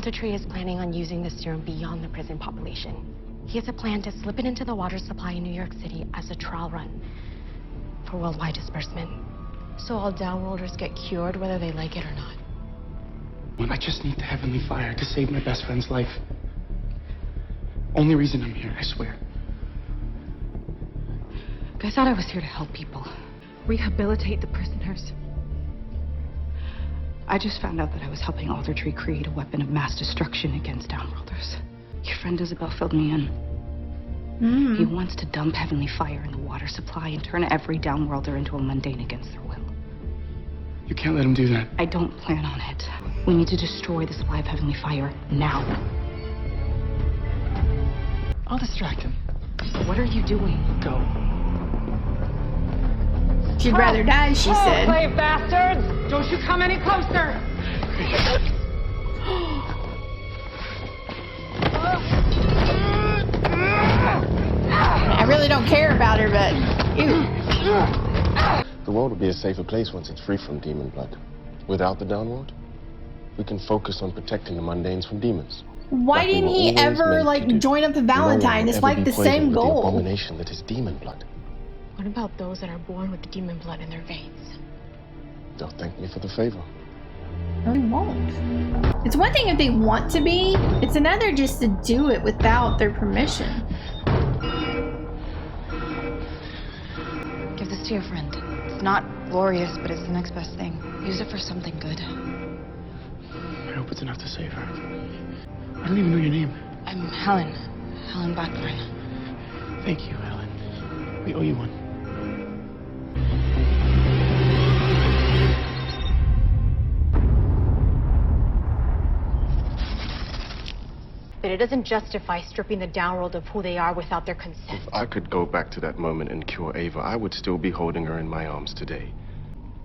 Alder Tree is planning on using the serum beyond the prison population. He has a plan to slip it into the water supply in New York City as a trial run for worldwide disbursement. So all downworlders get cured whether they like it or not. I just need the heavenly fire to save my best friend's life. Only reason I'm here, I swear. I thought I was here to help people, rehabilitate the prisoners. I just found out that I was helping Alder Tree create a weapon of mass destruction against downworlders. Your friend Isabel filled me in. He wants to dump heavenly fire in the water supply and turn every downworlder into a mundane against their will. You can't let him do that. I don't plan on it. We need to destroy the supply of heavenly fire now. I'll distract him. What are you doing? Go. She'd rather die, she said. Slave bastards! Don't you come any closer! I really don't care about her, but ew. The world will be a safer place once it's free from demon blood. Without the downworld, we can focus on protecting the mundanes from demons. Why Like we didn't were he always ever meant like to do. join up the No one Valentine? will It's ever like be the poisoned same with the goal. abomination that is demon blood. What about those that are born with the demon blood in their veins? They'll thank me for the favor. No, he won't. It's one thing if they want to be. It's another just to do it without their permission. Give this to your friend. It's not glorious, but it's the next best thing. Use it for something good. I hope it's enough to save her. I don't even know your name. I'm Helen. Helen Blackburn. Thank you, Helen. We owe you one. But it doesn't justify stripping the downworld of who they are without their consent. If I could go back to that moment and cure Ava, I would still be holding her in my arms today.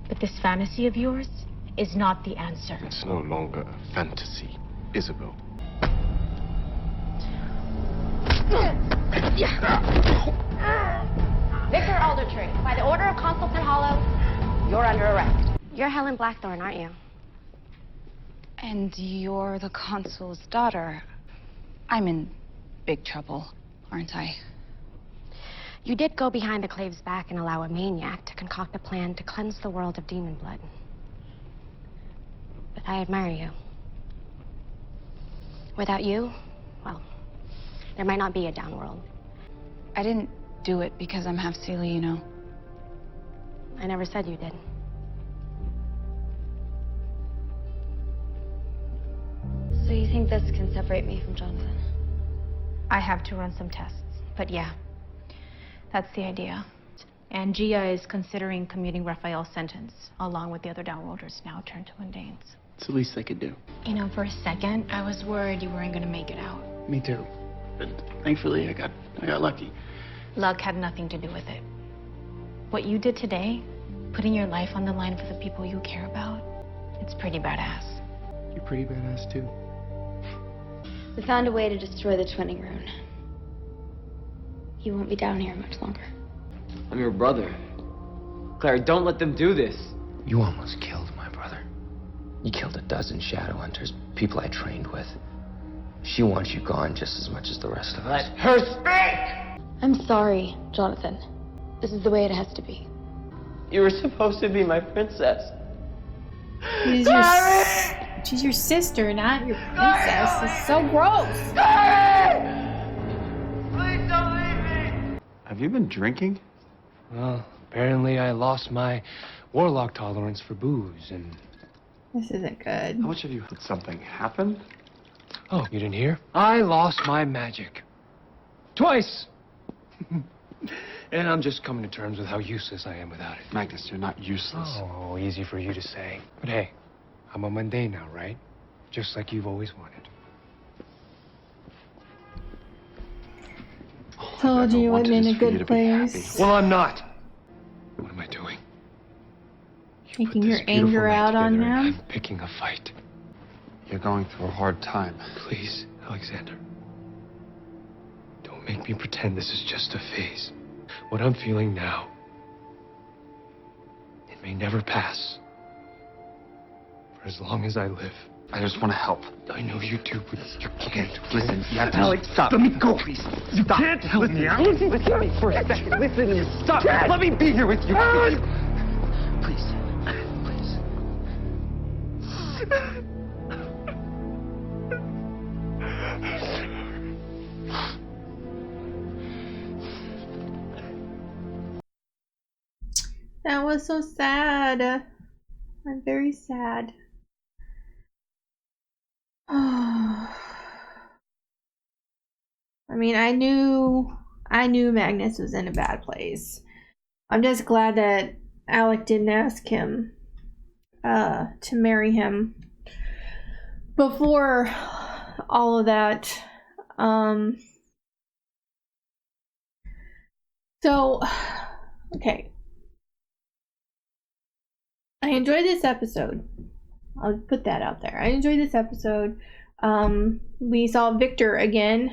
But this fantasy of yours is not the answer. It's no longer a fantasy, Isabel. Victor Aldertree, by the order of Constantin Hollow, you're under arrest. You're Helen Blackthorne, aren't you? And you're the consul's daughter. I'm in big trouble, aren't I? You did go behind the Clave's back and allow a maniac to concoct a plan to cleanse the world of demon blood. But I admire you. Without you, well, there might not be a downworld. I didn't do it because I'm half Sealy, you know. I never said you did. So you think this can separate me from Jonathan? I have to run some tests, but yeah, that's the idea. And Gia is considering commuting Raphael's sentence, along with the other downworlders now turned to mundanes. It's the least I could do. You know, for a second, I was worried you weren't gonna make it out. Me too. But thankfully, I got lucky. Luck had nothing to do with it. What you did today, putting your life on the line for the people you care about, it's pretty badass. You're pretty badass too. We found a way to destroy the twinning rune. You won't be down here much longer. I'm your brother. Claire, don't let them do this. You almost killed my brother. You killed a dozen Shadowhunters, people I trained with. She wants you gone just as much as the rest of us. Let her speak! I'm sorry, Jonathan. This is the way it has to be. You were supposed to be my princess. She's your sister, not your princess. It's so gross. Please don't leave me! Have you been drinking? Well, apparently I lost my warlock tolerance for booze and... This isn't good. How much have you... Did something happen? Oh, you didn't hear? I lost my magic. Twice! And I'm just coming to terms with how useless I am without it. Magnus, you're not useless. Oh, easy for you to say. But hey, I'm a mundane now, right? Just like you've always wanted. Told you I'm in a for you good to be happy. place. Well, I'm not. What am I doing? You Taking put your this beautiful anger night out on together and them? I'm picking a fight. You're going through a hard time. Please, Alexander. Don't make me pretend this is just a phase. What I'm feeling now, it may never pass. For as long as I live. I just want to help. I know you do, but you can't. Listen, you have to... Alex, stop. let me go, please. You can't help me. Listen to me for a second. Listen to me. Stop. Let me be here with you. Please. Please. That was so sad. I'm very sad. I mean, I knew Magnus was in a bad place. I'm just glad that Alec didn't ask him to marry him before all of that. So, okay. I enjoyed this episode. I'll put that out there. I enjoyed this episode. We saw Victor again.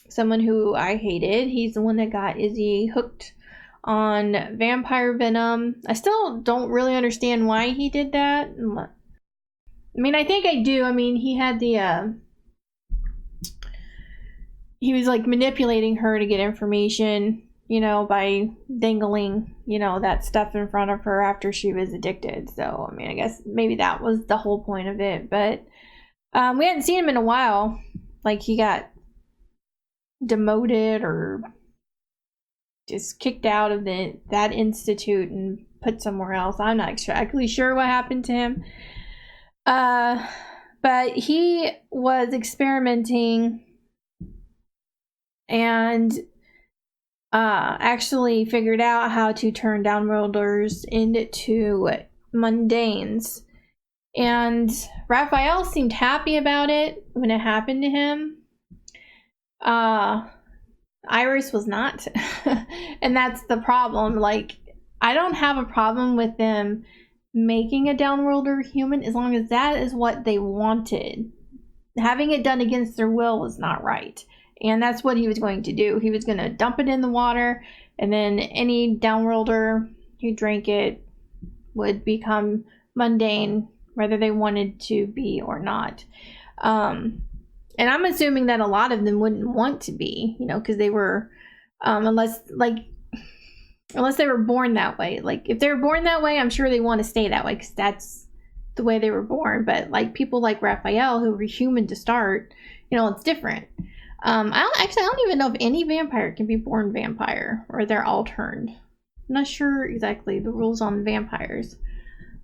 Someone who I hated. He's the one that got Izzy hooked on vampire venom. I still don't really understand why he did that. I mean, I think I do. I mean, he had the he was like manipulating her to get information, you know, by dangling, you know, that stuff in front of her after she was addicted. So, I mean, I guess maybe that was the whole point of it. But we hadn't seen him in a while. Like, he got demoted or just kicked out of that institute and put somewhere else. I'm not exactly sure what happened to him. But he was experimenting and actually figured out how to turn downworlders into mundanes. And Raphael seemed happy about it when it happened to him. Iris was not. And that's the problem. Like, I don't have a problem with them making a downworlder human as long as that is what they wanted. Having it done against their will was not right. And that's what he was going to do. He was going to dump it in the water, and then any downworlder who drank it would become mundane, whether they wanted to be or not. And I'm assuming that a lot of them wouldn't want to be, you know, because they were, unless they were born that way. Like, if they were born that way, I'm sure they want to stay that way because that's the way they were born. But like people like Raphael, who were human to start, you know, it's different. I don't even know if any vampire can be born vampire or they're all turned. I'm not sure exactly the rules on vampires.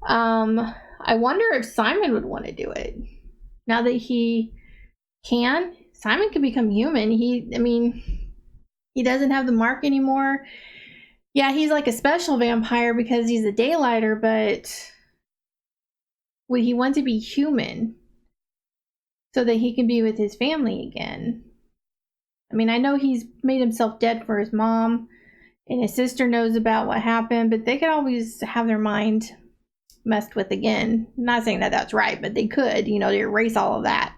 I wonder if Simon would want to do it. Now that he can, Simon can become human. He doesn't have the mark anymore. Yeah, he's like a special vampire because he's a daylighter, but would he want to be human so that he can be with his family again? I mean, I know he's made himself dead for his mom, and his sister knows about what happened, but they could always have their mind messed with again. I'm not saying that that's right, but they could, you know, to erase all of that.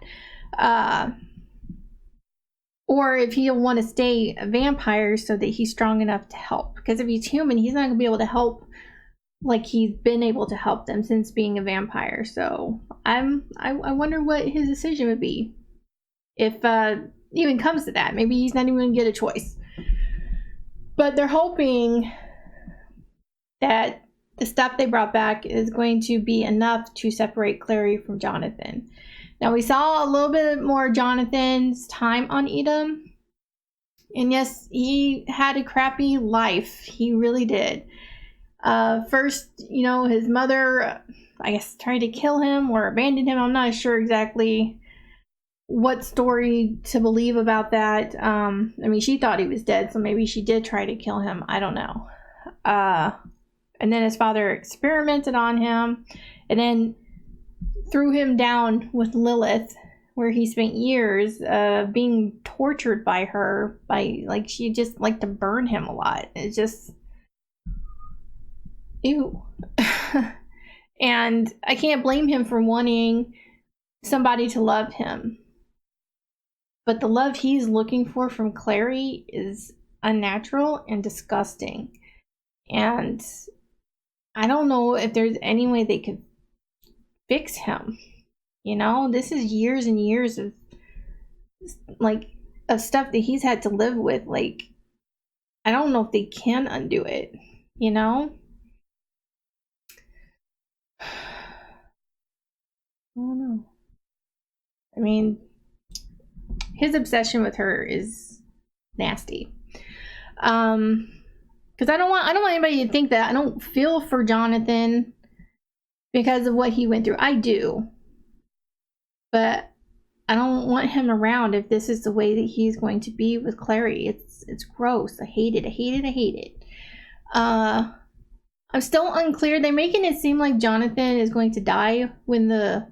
Or if he'll want to stay a vampire so that he's strong enough to help. Because if he's human, he's not going to be able to help like he's been able to help them since being a vampire. So I wonder what his decision would be. If even comes to that. Maybe he's not even going to get a choice. But they're hoping that the stuff they brought back is going to be enough to separate Clary from Jonathan. Now, we saw a little bit more Jonathan's time on Edom. And yes, he had a crappy life. He really did. First, you know, his mother, I guess, tried to kill him or abandon him. I'm not sure exactly what story to believe about that. I mean, she thought he was dead, so maybe she did try to kill him. I don't know. And then his father experimented on him and then threw him down with Lilith, where he spent years being tortured by her. Like, she just liked to burn him a lot. It's just, ew. And I can't blame him for wanting somebody to love him. But the love he's looking for from Clary is unnatural and disgusting. And I don't know if there's any way they could fix him. You know, this is years and years of like of stuff that he's had to live with. Like, I don't know if they can undo it, you know? I don't know. I mean, his obsession with her is nasty. Because I don't want anybody to think that I don't feel for Jonathan because of what he went through. I do. But I don't want him around if this is the way that he's going to be with Clary. It's gross. I hate it. I hate it. I hate it. I'm still unclear. They're making it seem like Jonathan is going to die when the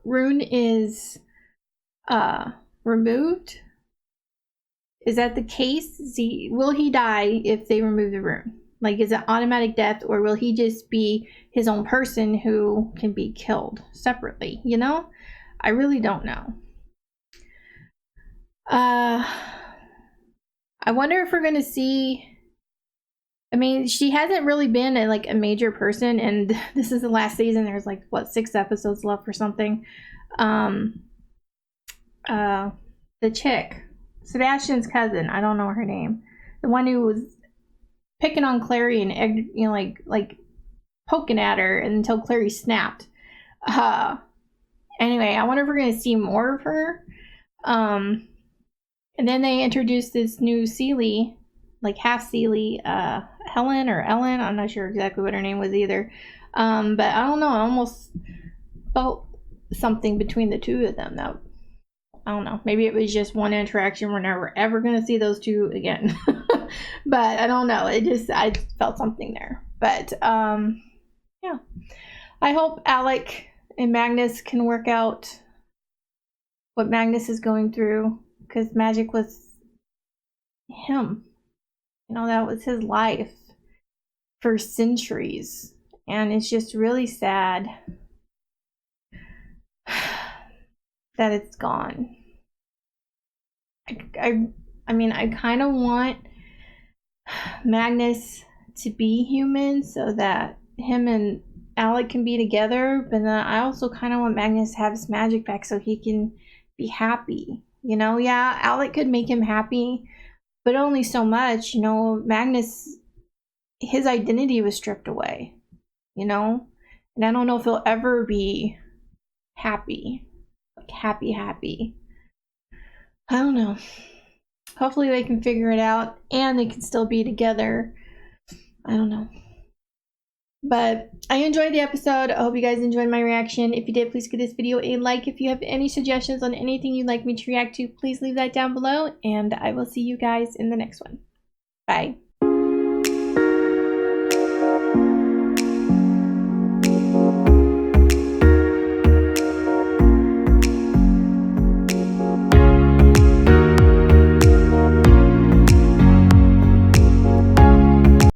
rune is removed. Is that the case? Will he die if they remove the rune? Like, is it automatic death, or will he just be his own person who can be killed separately? You know? I really don't know. I wonder if we're going to see... I mean, she hasn't really been a major person, and this is the last season. There's like, what, 6 episodes left or something. The chick, Sebastian's cousin, I don't know her name. The one who was picking on Clary and, you know, like poking at her until Clary snapped. Anyway, I wonder if we're going to see more of her. And then they introduced this new Seelie, like half Seelie, Helen or Ellen. I'm not sure exactly what her name was either. But I don't know. I almost felt something between the two of them. That, I don't know. Maybe it was just one interaction. We're never ever going to see those two again. But I don't know. I felt something there. But yeah. I hope Alec and Magnus can work out what Magnus is going through, because magic was him. You know, that was his life for centuries, and it's just really sad that it's gone. I mean, I kind of want Magnus to be human so that him and Alec can be together, but then I also kind of want Magnus to have his magic back so he can be happy. You know, yeah, Alec could make him happy, but only so much. You know, Magnus, his identity was stripped away, you know, and I don't know if he'll ever be happy, like happy. I don't know. Hopefully they can figure it out and they can still be together. I don't know. But I enjoyed the episode. I hope you guys enjoyed my reaction. If you did, please give this video a like. If you have any suggestions on anything you'd like me to react to, please leave that down below. And I will see you guys in the next one. Bye.